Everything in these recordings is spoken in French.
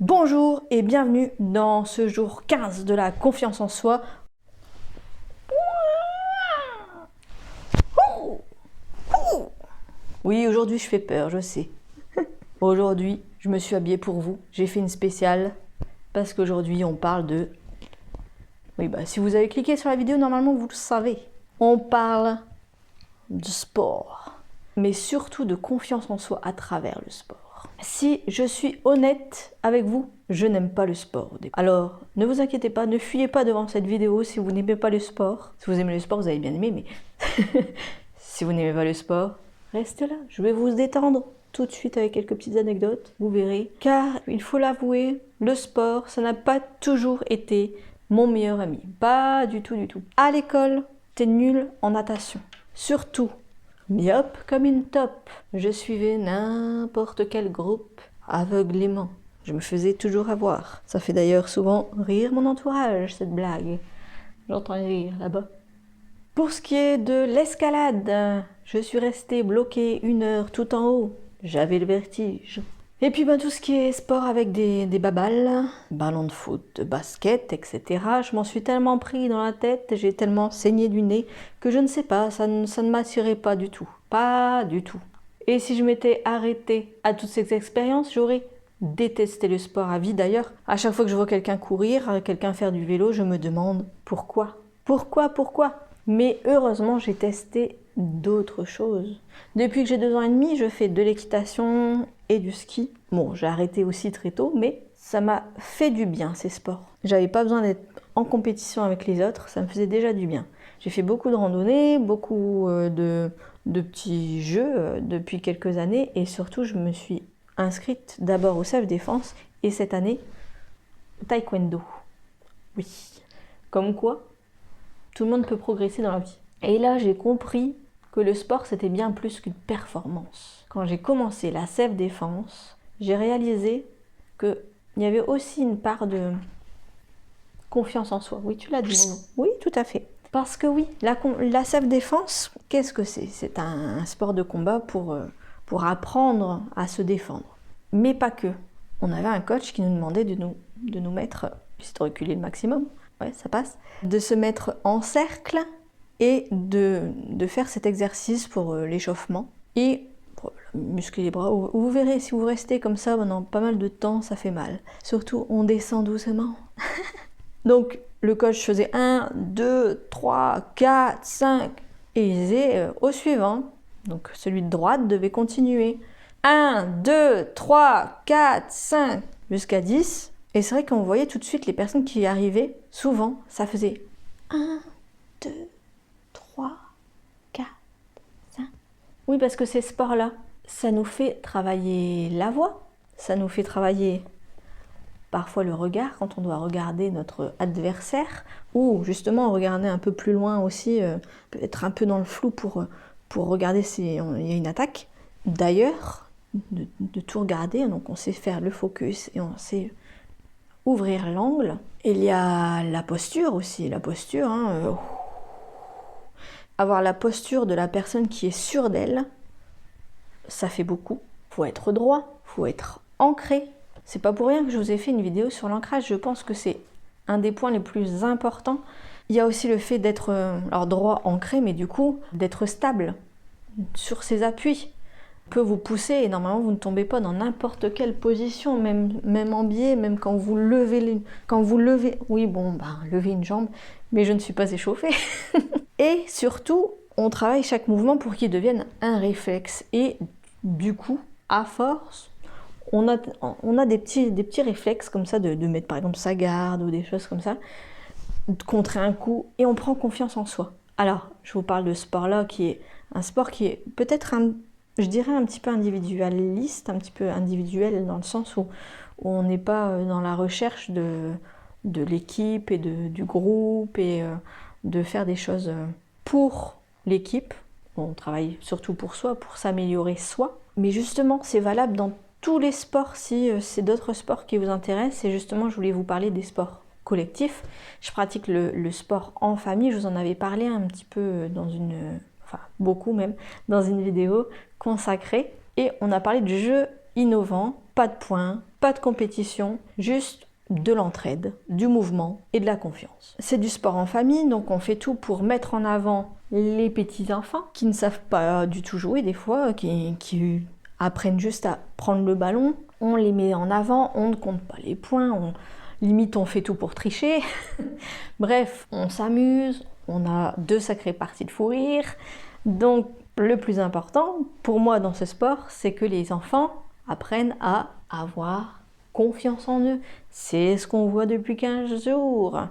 Bonjour et bienvenue dans ce jour 15 de la confiance en soi. Oui, aujourd'hui je fais peur, je sais. Aujourd'hui, je me suis habillée pour vous. J'ai fait une spéciale parce qu'aujourd'hui on parle de... Oui, si vous avez cliqué sur la vidéo, normalement vous le savez. On parle de sport, mais surtout de confiance en soi à travers le sport. Si je suis honnête avec vous, je n'aime pas le sport. Alors, ne vous inquiétez pas, ne fuyez pas devant cette vidéo si vous n'aimez pas le sport. Si vous aimez le sport, vous allez bien aimer, mais si vous n'aimez pas le sport, restez là. Je vais vous détendre tout de suite avec quelques petites anecdotes, vous verrez. Car, il faut l'avouer, le sport, ça n'a pas toujours été mon meilleur ami. Pas du tout, du tout. À l'école, t'es nul en natation. Surtout, myope comme une taupe, je suivais n'importe quel groupe aveuglément. Je me faisais toujours avoir. Ça fait d'ailleurs souvent rire mon entourage, cette blague. J'entends rire là-bas. Pour ce qui est de l'escalade, je suis restée bloquée 1 heure tout en haut. J'avais le vertige. Et puis tout ce qui est sport avec des babales, ballon de foot, de basket, etc. Je m'en suis tellement pris dans la tête, j'ai tellement saigné du nez que je ne sais pas, ça ne m'attirait pas du tout. Pas du tout. Et si je m'étais arrêtée à toutes ces expériences, j'aurais détesté le sport à vie. D'ailleurs, à chaque fois que je vois quelqu'un courir, quelqu'un faire du vélo, je me demande pourquoi. Pourquoi? Mais heureusement, j'ai testé d'autres choses. Depuis que j'ai 2 ans et demi, je fais de l'équitation et du ski. Bon, j'ai arrêté aussi très tôt, mais ça m'a fait du bien, ces sports. J'avais pas besoin d'être en compétition avec les autres, ça me faisait déjà du bien. J'ai fait beaucoup de randonnées, beaucoup de petits jeux depuis quelques années, et surtout, je me suis inscrite d'abord au self-défense, et cette année, au taekwondo. Oui. Comme quoi, tout le monde peut progresser dans la vie. Et là, j'ai compris que le sport, c'était bien plus qu'une performance. Quand j'ai commencé la self-défense, j'ai réalisé qu'il y avait aussi une part de confiance en soi. Oui, tu l'as dit, Momo. Oui, tout à fait. Parce que oui, la self-défense, qu'est-ce que c'est? C'est un sport de combat pour apprendre à se défendre. Mais pas que. On avait un coach qui nous demandait de nous mettre, juste reculer le maximum, ouais, ça passe, de se mettre en cercle et de faire cet exercice pour l'échauffement et pour muscler les bras. Vous verrez, si vous restez comme ça pendant pas mal de temps, ça fait mal. Surtout, on descend doucement. Donc, le coach faisait 1, 2, 3, 4, 5 et il disait au suivant. Donc, celui de droite devait continuer. 1, 2, 3, 4, 5 jusqu'à 10. Et c'est vrai qu'on voyait tout de suite les personnes qui y arrivaient. Souvent, ça faisait 1, 2, 3, 4, 5. Oui, parce que ces sports-là, ça nous fait travailler la voix. Ça nous fait travailler parfois le regard quand on doit regarder notre adversaire. Ou justement regarder un peu plus loin aussi, être un peu dans le flou pour regarder s'il y a une attaque. D'ailleurs, de tout regarder, donc on sait faire le focus et on sait ouvrir l'angle. Il y a la posture aussi, la posture, avoir la posture de la personne qui est sûre d'elle, ça fait beaucoup. Faut être droit, faut être ancré. C'est pas pour rien que je vous ai fait une vidéo sur l'ancrage, je pense que c'est un des points les plus importants. Il y a aussi le fait d'être droit, ancré, mais du coup d'être stable sur ses appuis. Peut vous pousser et normalement vous ne tombez pas dans n'importe quelle position, même en biais, même quand vous levez lever une jambe, mais je ne suis pas échauffée. Et surtout, on travaille chaque mouvement pour qu'il devienne un réflexe et du coup, à force, on a des petits réflexes comme ça de mettre par exemple sa garde ou des choses comme ça, de contrer un coup et on prend confiance en soi. Alors, je vous parle de ce sport-là qui est un sport qui est peut-être je dirais un petit peu individualiste, un petit peu individuel dans le sens où on n'est pas dans la recherche de l'équipe et du groupe et de faire des choses pour l'équipe. On travaille surtout pour soi, pour s'améliorer soi. Mais justement, c'est valable dans tous les sports. Si c'est d'autres sports qui vous intéressent, et justement, je voulais vous parler des sports collectifs. Je pratique le sport en famille. Je vous en avais parlé un petit peu beaucoup même, dans une vidéo consacrée. Et on a parlé de jeux innovants, pas de points, pas de compétition, juste de l'entraide, du mouvement et de la confiance. C'est du sport en famille, donc on fait tout pour mettre en avant les petits enfants qui ne savent pas du tout jouer des fois, qui apprennent juste à prendre le ballon. On les met en avant, on ne compte pas les points, limite on fait tout pour tricher. Bref, on s'amuse, on a 2 sacrées parties de fou rire. Donc le plus important pour moi dans ce sport, c'est que les enfants apprennent à avoir confiance en eux. C'est ce qu'on voit depuis 15 jours.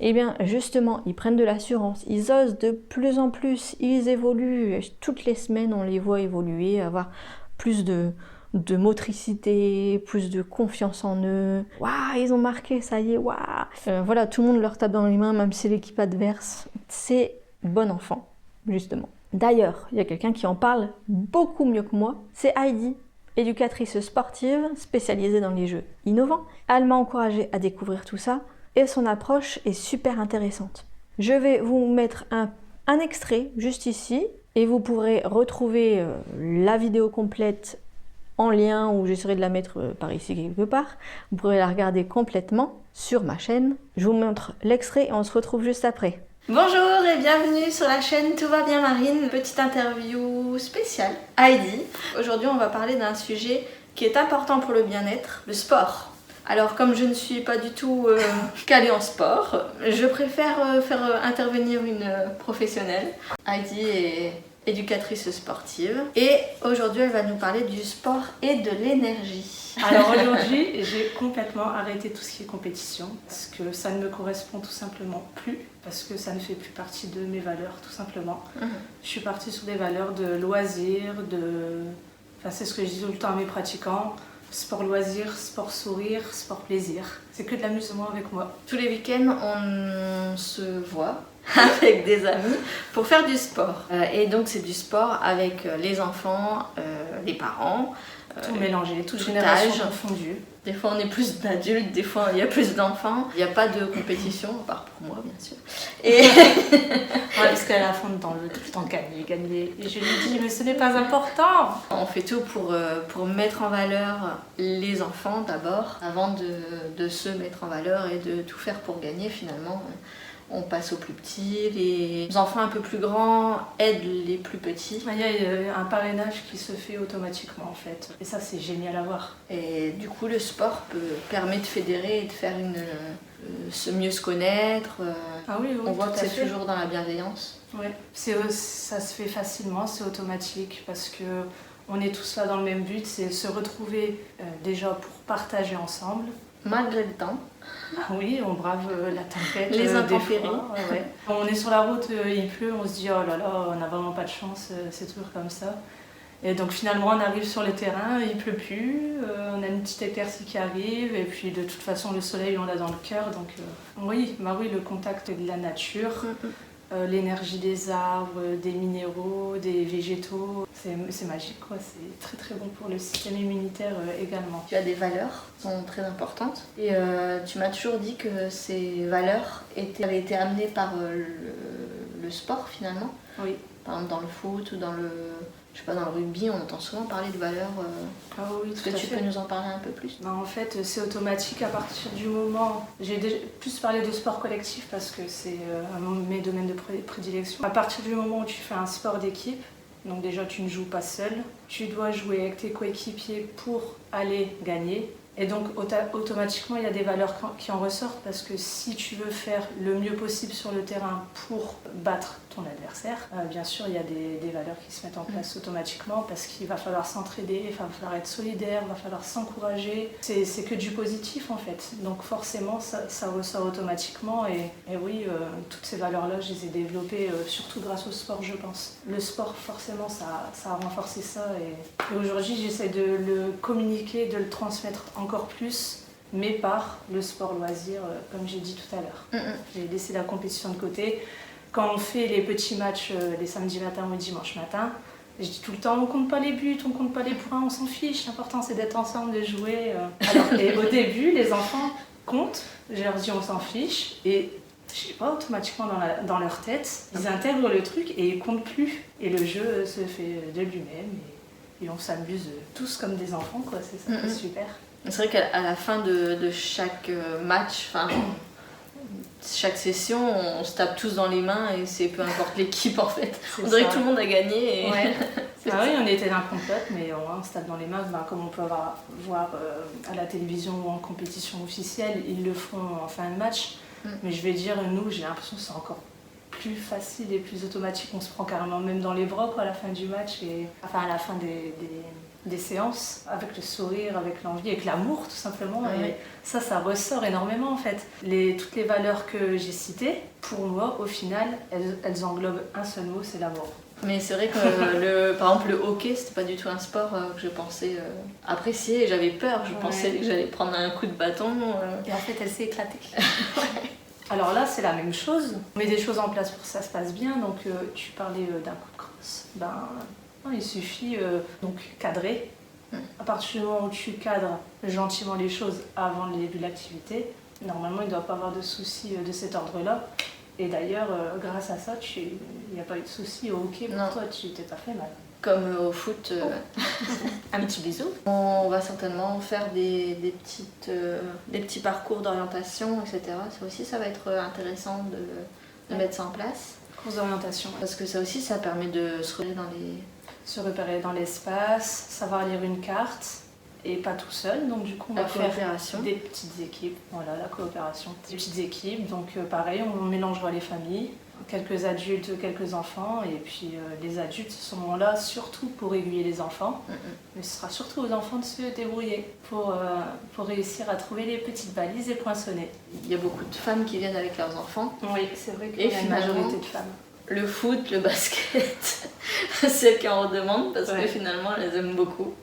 Eh bien, justement, ils prennent de l'assurance, ils osent de plus en plus, ils évoluent. Toutes les semaines, on les voit évoluer, avoir plus de motricité, plus de confiance en eux. Waouh, ils ont marqué, ça y est, waouh. Voilà, tout le monde leur tape dans les mains, même si c'est l'équipe adverse. C'est bon enfant, justement. D'ailleurs, il y a quelqu'un qui en parle beaucoup mieux que moi, c'est Heidi, éducatrice sportive spécialisée dans les jeux innovants. Elle m'a encouragée à découvrir tout ça et son approche est super intéressante. Je vais vous mettre un extrait juste ici et vous pourrez retrouver la vidéo complète en lien, ou j'essaierai de la mettre par ici quelque part. Vous pourrez la regarder complètement sur ma chaîne. Je vous montre l'extrait et on se retrouve juste après. Bonjour et bienvenue sur la chaîne Tout va bien Marine, petite interview spéciale. Heidi, aujourd'hui on va parler d'un sujet qui est important pour le bien-être, le sport. Alors comme je ne suis pas du tout calée en sport, je préfère faire intervenir une professionnelle. Heidi est éducatrice sportive et aujourd'hui elle va nous parler du sport et de l'énergie. Alors aujourd'hui, j'ai complètement arrêté tout ce qui est compétition parce que ça ne me correspond tout simplement plus, parce que ça ne fait plus partie de mes valeurs tout simplement. Je suis partie sur des valeurs de loisirs, enfin c'est ce que je dis tout le temps à mes pratiquants, sport loisir, sport sourire, sport plaisir. C'est que de l'amusement avec moi. Tous les week-ends on se voit avec des amis pour faire du sport. Et donc c'est du sport avec les enfants, les parents. Tout mélangé, toute génération confondue. Des fois on est plus d'adultes, des fois il y a plus d'enfants. Il n'y a pas de compétition, à part pour moi bien sûr. Et ouais, parce qu'elle a fond dans tout le temps gagner. Et je lui dis mais ce n'est pas important. On fait tout pour mettre en valeur les enfants d'abord, avant de se mettre en valeur et de tout faire pour gagner finalement. On passe aux plus petits, les enfants un peu plus grands aident les plus petits. Il y a un parrainage qui se fait automatiquement en fait. Et ça c'est génial à voir. Et du coup le sport permet de fédérer et de faire mieux se connaître. Ah oui, on voit que c'est toujours dans la bienveillance. Ouais. Ça se fait facilement, c'est automatique parce que on est tous là dans le même but, c'est se retrouver déjà pour partager ensemble. Malgré le temps. Ah oui, on brave la tempête, les intempéries. Ouais. On est sur la route, il pleut, on se dit oh là là, on n'a vraiment pas de chance, c'est toujours comme ça. Et donc finalement on arrive sur le terrain, il pleut plus, on a une petite éclaircie qui arrive et puis de toute façon le soleil on l'a dans le cœur. Donc oui, le contact de la nature, l'énergie des arbres, des minéraux, des végétaux, c'est magique quoi, c'est très très bon pour le système immunitaire également. Tu as des valeurs qui sont très importantes et tu m'as toujours dit que ces valeurs avaient été amenées par le sport finalement. Oui. Par exemple dans le foot ou dans le rugby, on entend souvent parler de valeurs. Ah oui, Est-ce que tu peux nous en parler un peu plus? En fait, c'est automatique à partir du moment... J'ai plus parlé de sport collectif parce que c'est mes domaines de prédilection. À partir du moment où tu fais un sport d'équipe, donc déjà tu ne joues pas seul, tu dois jouer avec tes coéquipiers pour aller gagner. Et donc automatiquement il y a des valeurs qui en ressortent parce que si tu veux faire le mieux possible sur le terrain pour battre ton adversaire, bien sûr il y a des valeurs qui se mettent en place automatiquement parce qu'il va falloir s'entraider, il va falloir être solidaire, il va falloir s'encourager. C'est que du positif en fait, donc forcément ça ressort automatiquement et oui, toutes ces valeurs-là je les ai développées surtout grâce au sport je pense. Le sport forcément ça a renforcé ça et aujourd'hui j'essaie de le communiquer, de le transmettre encore plus, mais par le sport loisir, comme j'ai dit tout à l'heure. J'ai laissé la compétition de côté. Quand on fait les petits matchs les samedis matins ou dimanche matin, je dis tout le temps, on compte pas les buts, on compte pas les points, on s'en fiche. L'important c'est d'être ensemble, de jouer. Et au début, les enfants comptent, je leur dis on s'en fiche, et je sais pas, automatiquement dans leur tête, ils intègrent le truc et ils comptent plus. Et le jeu se fait de lui-même. Et on s'amuse tous comme des enfants, quoi. C'est ça qui est super. C'est vrai qu'à la fin de chaque match, chaque session, on se tape tous dans les mains et c'est peu importe l'équipe en fait. On dirait que tout le monde a gagné. Et... Ouais. Ah oui, on était d'un complot, mais on se tape dans les mains, comme on peut voir à la télévision ou en compétition officielle, ils le font en fin de match. Mais je vais dire, nous, j'ai l'impression que c'est encore plus facile et plus automatique. On se prend carrément même dans les bras quoi, à la fin du match, à la fin des séances, avec le sourire, avec l'envie, avec l'amour tout simplement. Et ça ressort énormément en fait. Toutes les valeurs que j'ai citées, pour moi, au final, elles englobent un seul mot, c'est l'amour. Mais c'est vrai que par exemple le hockey, c'était pas du tout un sport que je pensais apprécier et j'avais peur, je pensais que j'allais prendre un coup de bâton. Et en fait elle s'est éclatée. Alors là c'est la même chose, on met des choses en place pour que ça se passe bien, donc tu parlais d'un coup de crosse, il suffit donc cadrer. À partir du moment où tu cadres gentiment les choses avant le début de l'activité, normalement il ne doit pas avoir de soucis de cet ordre-là. Et d'ailleurs, grâce à ça, il n'y a pas eu de souci au hockey pour toi, tu t'es pas fait mal. Comme au foot. Un petit bisou. On va certainement faire des petits parcours d'orientation, etc. Ça aussi, ça va être intéressant de mettre ça en place. Course d'orientation. Parce que ça aussi, ça permet de se repérer dans l'espace, savoir lire une carte. Et pas tout seul, donc du coup on va faire des petites équipes, voilà la coopération, des petites équipes, donc pareil on mélangera les familles, quelques adultes, quelques enfants, et puis les adultes seront là surtout pour aiguiller les enfants, mais ce sera surtout aux enfants de se débrouiller pour réussir à trouver les petites balises et poinçonner. Il y a beaucoup de femmes qui viennent avec leurs enfants. Oui, c'est vrai qu'il y a une majorité de femmes. Le foot, le basket, c'est celles qui en redemandent parce que finalement elles aiment beaucoup.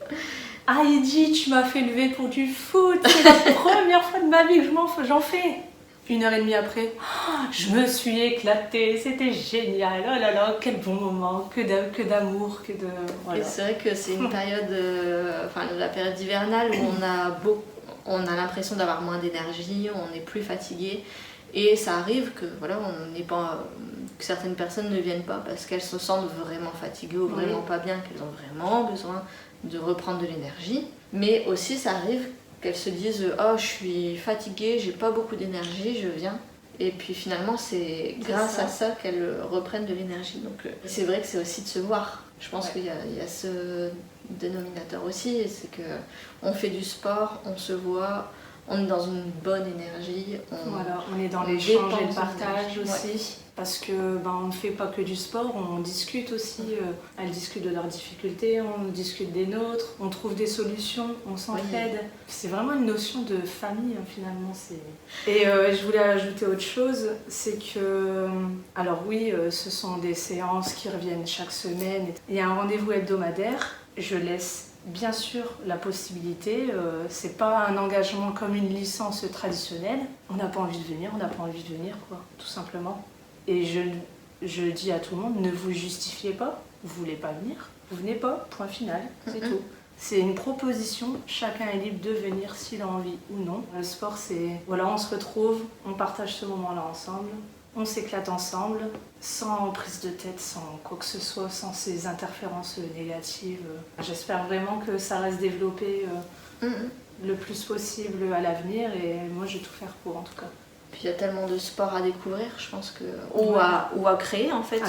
Ah Eddy, tu m'as fait lever pour du foot, c'est la première fois de ma vie que j'en fais. 1h30 après, je me suis éclatée, c'était génial, oh là là, quel bon moment, que d'amour, que de... Voilà. Et c'est vrai que c'est une période, la période hivernale où on a l'impression d'avoir moins d'énergie, on est plus fatigué. Et ça arrive que que certaines personnes ne viennent pas parce qu'elles se sentent vraiment fatiguées ou vraiment pas bien, qu'elles ont vraiment besoin de reprendre de l'énergie. Mais aussi ça arrive qu'elles se disent « Oh, je suis fatiguée, j'ai pas beaucoup d'énergie, je viens ». Et puis finalement c'est grâce à ça qu'elles reprennent de l'énergie. Donc c'est vrai que c'est aussi de se voir. Je pense qu'il y a ce dénominateur aussi, c'est qu'on fait du sport, on se voit, on est dans une bonne énergie. On est dans l'échange et le partage aussi. Parce que on ne fait pas que du sport, on discute aussi. Elles discutent de leurs difficultés, on discute des nôtres, on trouve des solutions, on s'entraide. C'est vraiment une notion de famille finalement. Et je voulais ajouter autre chose, c'est que... Alors oui, ce sont des séances qui reviennent chaque semaine. Il y a un rendez-vous hebdomadaire. Je laisse bien sûr la possibilité, c'est pas un engagement comme une licence traditionnelle. On n'a pas envie de venir, quoi, tout simplement. Et je dis à tout le monde, ne vous justifiez pas, vous voulez pas venir, vous venez pas, point final, c'est tout. C'est une proposition, chacun est libre de venir s'il a envie ou non. Le sport, c'est... Voilà, on se retrouve, on partage ce moment-là ensemble, on s'éclate ensemble, sans prise de tête, sans quoi que ce soit, sans ces interférences négatives. J'espère vraiment que ça reste développé le plus possible à l'avenir et moi je vais tout faire pour en tout cas. Puis il y a tellement de sports à découvrir, je pense que... Ou à créer en fait.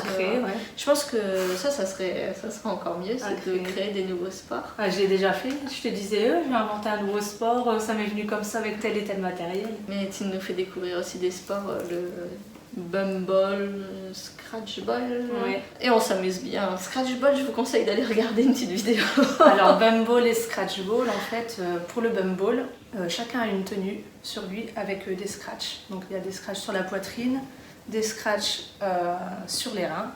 Je pense que ça serait encore mieux, c'est de créer des nouveaux sports. J'ai déjà fait, je te disais, je vais inventer un nouveau sport, ça m'est venu comme ça avec tel et tel matériel. Mais tu nous fais découvrir aussi des sports, le bumball, scratchball, et on s'amuse bien. Scratchball, je vous conseille d'aller regarder une petite vidéo. Alors bumball et scratchball, en fait, pour le bumball, chacun a une tenue sur lui avec des scratchs. Donc il y a des scratchs sur la poitrine, des scratchs sur les reins,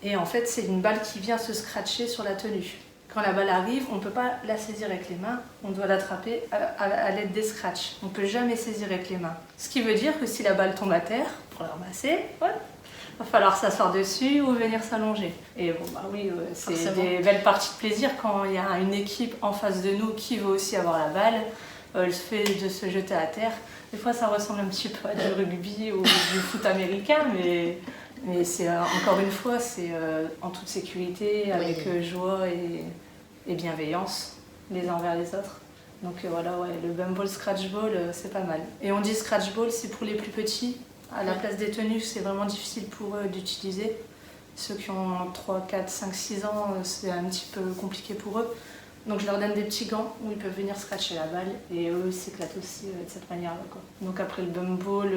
et en fait c'est une balle qui vient se scratcher sur la tenue. Quand la balle arrive, on ne peut pas la saisir avec les mains, on doit l'attraper à l'aide des scratchs. On ne peut jamais saisir avec les mains. Ce qui veut dire que si la balle tombe à terre, pour la ramasser, il va falloir s'asseoir dessus ou venir s'allonger. Et bon, c'est des belles parties de plaisir quand il y a une équipe en face de nous qui veut aussi avoir la balle. Le fait de se jeter à terre, des fois ça ressemble un petit peu à du rugby ou du foot américain, mais c'est encore une fois, c'est en toute sécurité, avec joie et bienveillance les uns envers les autres. Donc voilà, ouais, le bumble scratch ball, c'est pas mal. Et on dit scratch ball, c'est pour les plus petits. À la place des tenues, c'est vraiment difficile pour eux d'utiliser. Ceux qui ont 3, 4, 5, 6 ans, c'est un petit peu compliqué pour eux. Donc je leur donne des petits gants où ils peuvent venir scratcher la balle et eux s'éclatent aussi de cette manière-là, quoi. Donc après le bumble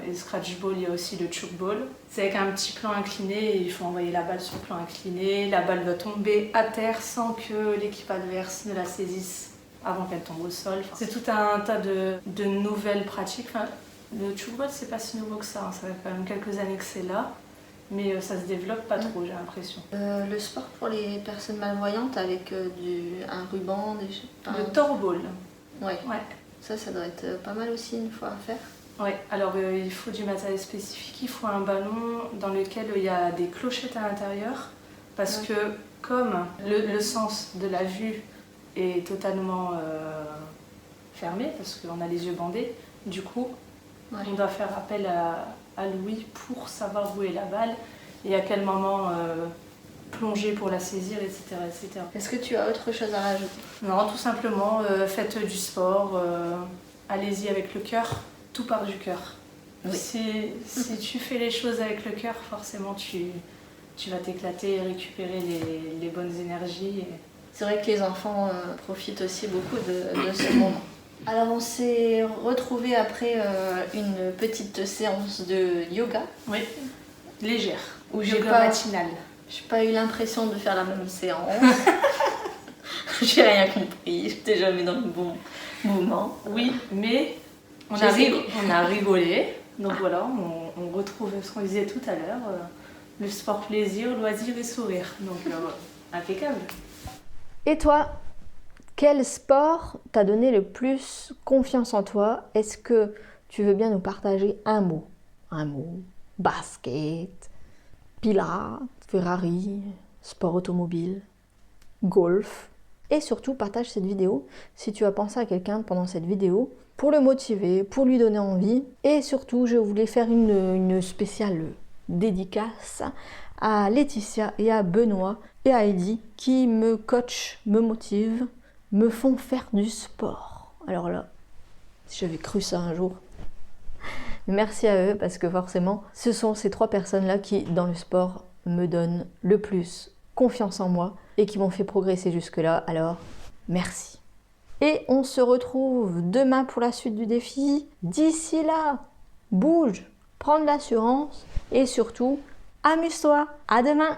et le scratch ball, il y a aussi le choke ball. C'est avec un petit plan incliné et il faut envoyer la balle sur le plan incliné. La balle doit tomber à terre sans que l'équipe adverse ne la saisisse avant qu'elle tombe au sol. Enfin, c'est tout un tas de nouvelles pratiques. Enfin, le choke ball, c'est pas si nouveau que ça, hein. Ça fait quand même quelques années que c'est là. Mais ça se développe pas trop, j'ai l'impression. Le sport pour les personnes malvoyantes avec un ruban, Le torball. Ouais. Ouais. Ça doit être pas mal aussi une fois à faire. Ouais, alors il faut du matériel spécifique, il faut un ballon dans lequel il y a des clochettes à l'intérieur. Parce que comme le sens de la vue est totalement fermé, parce qu'on a les yeux bandés, du coup, on doit faire appel à l'ouïe pour savoir où est la balle et à quel moment plonger pour la saisir, etc., etc. Est-ce que tu as autre chose à rajouter? Non, tout simplement, faites du sport, allez-y avec le cœur, tout part du cœur. Oui. Si tu fais les choses avec le cœur, forcément tu vas t'éclater et récupérer les bonnes énergies. C'est vrai que les enfants profitent aussi beaucoup de ce moment. Alors on s'est retrouvés après une petite séance de yoga. Oui, légère, où yoga matinal. J'ai pas eu l'impression de faire la même séance. J'ai rien compris, j'étais jamais dans le bon moment. Oui, mais on a rigolé. Donc voilà, on retrouve ce qu'on disait tout à l'heure, le sport plaisir, loisir et sourire. Donc impeccable. Et toi, quel sport t'a donné le plus confiance en toi? Est-ce que tu veux bien nous partager un mot? Un mot, basket, pilates, Ferrari, sport automobile, golf. Et surtout, partage cette vidéo si tu as pensé à quelqu'un pendant cette vidéo pour le motiver, pour lui donner envie. Et surtout, je voulais faire une spéciale dédicace à Laetitia et à Benoît et à Heidi qui me coachent, me motivent, me font faire du sport. Alors là, si j'avais cru ça un jour. Merci à eux parce que forcément, ce sont ces 3 personnes-là qui, dans le sport, me donnent le plus confiance en moi et qui m'ont fait progresser jusque-là. Alors, merci. Et on se retrouve demain pour la suite du défi. D'ici là, bouge, prends de l'assurance et surtout, amuse-toi. À demain!